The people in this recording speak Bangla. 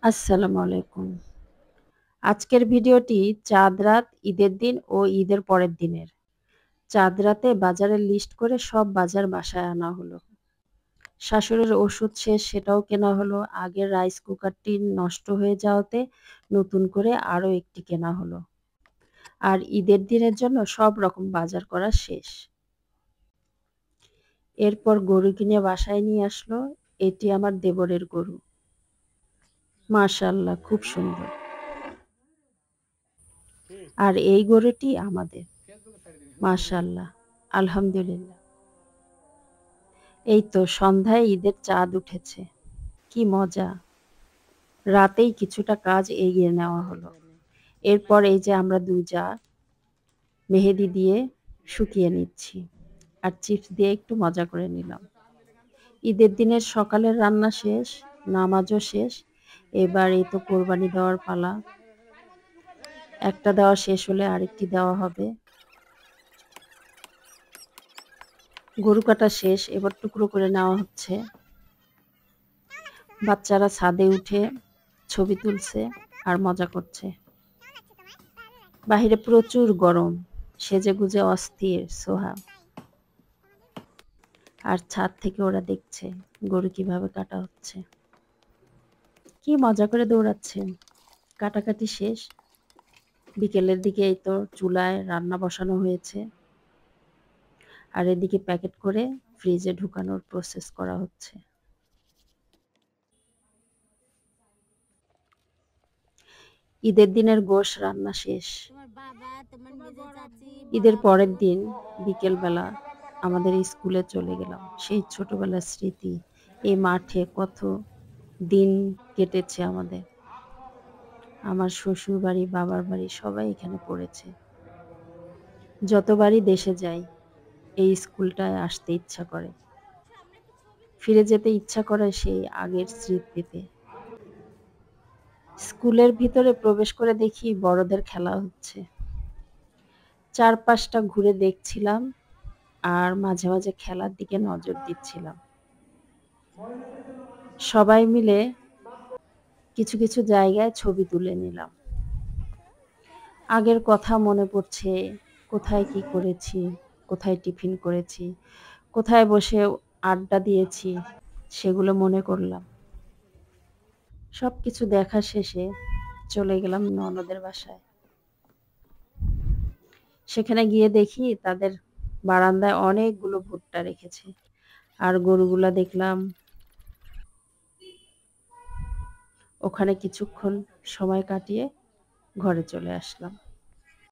আসসালামু আলাইকুম। আজকের ভিডিওটি চাঁদ রাত, ঈদের দিন ও ঈদের পরের দিনের। চাঁদ রাতে বাজারের লিস্ট করে সব বাজার বাসায় আনা হলো। শাশুড়ির ওষুধ শেষ, সেটাও কেনা হলো। আগের রাইস কুকারটি নষ্ট হয়ে যাওয়াতে নতুন করে আরও একটি কেনা হলো। আর ঈদের দিনের জন্য সব রকম বাজার করা শেষ। এরপর গরু কিনে বাসায় নিয়ে আসলো। এটি আমার দেবরের গরু। মাশাআল্লাহ, খুব সুন্দর। আর এই গরুটি আমাদের। মাশাআল্লাহ, আলহামদুলিল্লাহ। এই তো সন্ধ্যায় ঈদের চাঁদ উঠেছে। কি মজা! রাতেই কিছুটা কাজ এগিয়ে নেওয়া হলো। এরপর এই যে আমরা ২ জা মেহেদি দিয়ে শুকিয়ে নিচ্ছি। আর চিপস দিয়ে একটু মজা করে নিলাম। ঈদের দিনের সকালের রান্না শেষ, নামাজও শেষ। এবার এই তো কোরবানি দেওয়ার পালা। একটা দেওয়া শেষ হলে আরেকটি দেওয়া হবে। গরু কাটা শেষ, এবার টুকরো করে নেওয়া হচ্ছে। বাচ্চারা ছাদে উঠে ছবি তুলছে আর মজা করছে। বাহিরে প্রচুর গরম, সেজেগুজে অস্থির সোহা। আর ছাদ থেকে ওরা দেখছে গরু কিভাবে কাটা হচ্ছে। কি মজা করে দৌড়াচ্ছে। কাটাকাটি শেষ। বিকেলের দিকে এই তো চুলায় রান্না বসানো হয়েছে। আর এদিকে প্যাকেট করে ফ্রিজে ঢুকানোর প্রসেস করা হচ্ছে। ঈদের দিনের গোশ রান্না শেষ। ঈদের পরের দিন বিকেলবেলা আমাদের স্কুলে চলে গেলাম। সেই ছোটবেলার স্মৃতি। এই মাঠে কত দিন কেটেছে আমাদের। আমার শ্বশুরবাড়ি, বাবার বাড়ি সবাই এখানে পড়েছে। যতবারই দেশে যাই, এই স্কুলটায় আসতে ইচ্ছা করে। ফিরে যেতে ইচ্ছা করে সেই আগের স্মৃতিতে। স্কুলের ভিতরে প্রবেশ করে দেখি বড়দের খেলা হচ্ছে। চারপাশটা ঘুরে দেখছিলাম আর মাঝে মাঝে খেলার দিকে নজর দিচ্ছিলাম। সবাই মিলে কিছু কিছু জায়গায় ছবি তুলে নিলাম। আগের কথা মনে পড়ছে, কোথায় কি করেছি, কোথায় টিফিন করেছি, কোথায় বসে আড্ডা দিয়েছি, সেগুলো মনে করলাম। সবকিছু দেখা শেষে চলে গেলাম ননদের বাসায়। সেখানে গিয়ে দেখি তাদের বারান্দায় অনেকগুলো ভুট্টা রেখেছে। আর গরুগুলা দেখলাম। ওখানে কিছুক্ষণ সময় কাটিয়ে ঘরে চলে আসলাম।